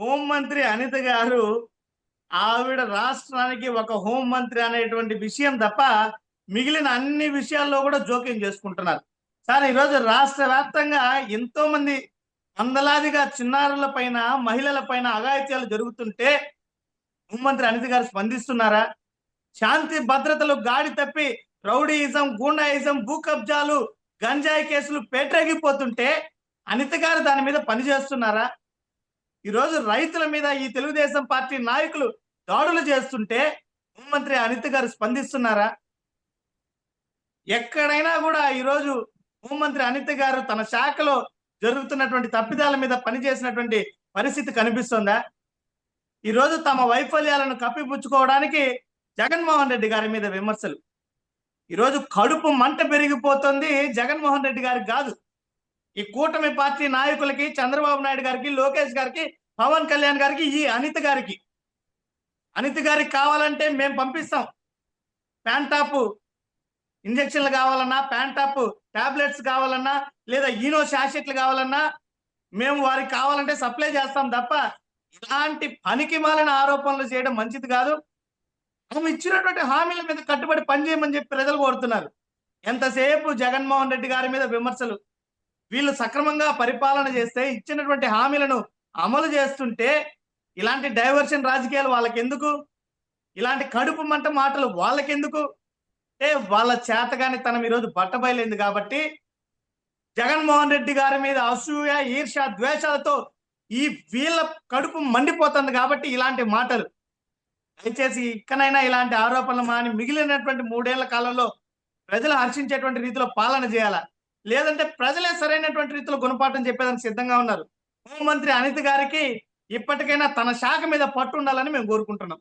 హోంమంత్రి అనిత గారు ఆవిడ రాష్ట్రానికి ఒక హోంమంత్రి అనేటువంటి విషయం తప్ప మిగిలిన అన్ని విషయాల్లో కూడా జోక్యం చేసుకుంటున్నారు. సార్, ఈరోజు రాష్ట్ర వ్యాప్తంగా ఎంతో మంది వందలాదిగా చిన్నారుల పైన మహిళల పైన అఘాయిత్యాలు జరుగుతుంటే హోంమంత్రి అనిత గారు స్పందిస్తున్నారా? శాంతి భద్రతలు గాడి తప్పి రౌడీయిజం, గూండాయిజం, భూ కబ్జాలు, గంజాయి కేసులు పేటరేగిపోతుంటే అనిత గారు దాని మీద పనిచేస్తున్నారా? ఈరోజు రైతుల మీద ఈ తెలుగుదేశం పార్టీ నాయకులు దాడులు చేస్తుంటే హోంమంత్రి అనిత గారు స్పందిస్తున్నారా? ఎక్కడైనా కూడా ఈరోజు హోంమంత్రి అనిత గారు తన శాఖలో జరుగుతున్నటువంటి తప్పిదాల మీద పనిచేసినటువంటి పరిస్థితి కనిపిస్తుందా? ఈరోజు తమ వైఫల్యాలను కప్పిపుచ్చుకోవడానికి జగన్మోహన్ రెడ్డి గారి మీద విమర్శలు. ఈరోజు కడుపు మంట పెరిగిపోతుంది జగన్మోహన్ రెడ్డి గారికి కాదు, ఈ కూటమి పార్టీ నాయకులకి, చంద్రబాబు నాయుడు గారికి, లోకేష్ గారికి, పవన్ కళ్యాణ్ గారికి, ఈ అనిత గారికి. అనిత గారికి కావాలంటే మేము పంపిస్తాం. ప్యాంటాప్ ఇంజక్షన్లు కావాలన్నా, ప్యాంటాప్ టాబ్లెట్స్ కావాలన్నా, లేదా ఈనో శాషెట్లు కావాలన్నా మేము వారికి కావాలంటే సప్లై చేస్తాం తప్ప ఇలాంటి పనికి మాలిన ఆరోపణలు చేయడం మంచిది కాదు. ఆమె ఇచ్చినటువంటి హామీల మీద కట్టుబడి పనిచేయమని చెప్పి ప్రజలు కోరుతున్నారు. ఎంతసేపు జగన్మోహన్ రెడ్డి గారి మీద విమర్శలు. వీళ్ళు సక్రమంగా పరిపాలన చేస్తే, ఇచ్చినటువంటి హామీలను అమలు చేస్తుంటే ఇలాంటి డైవర్షన్ రాజకీయాలు వాళ్ళకెందుకు? ఇలాంటి కడుపు మంట మాటలు వాళ్ళకెందుకు? వాళ్ళ చేతగాని తనం ఈరోజు బట్టబయలైంది కాబట్టి జగన్మోహన్ రెడ్డి గారి మీద అసూయ, ఈర్ష, ద్వేషాలతో ఈ వీళ్ళ కడుపు మండిపోతుంది కాబట్టి ఇలాంటి మాటలు. దయచేసి ఇక్కడైనా ఇలాంటి ఆరోపణలు మాని మిగిలినటువంటి 3 ఏళ్ల కాలంలో ప్రజలు హర్షించేటువంటి రీతిలో పాలన చేయాలా, లేదంటే ప్రజలే సరైనటువంటి రీతిలో గుణపాఠం చెప్పేదానికి సిద్ధంగా ఉన్నారు. హోంమంత్రి అనిత గారికి ఇప్పటికైనా తన శాఖ మీద పట్టు ఉండాలని మేము కోరుకుంటున్నాం.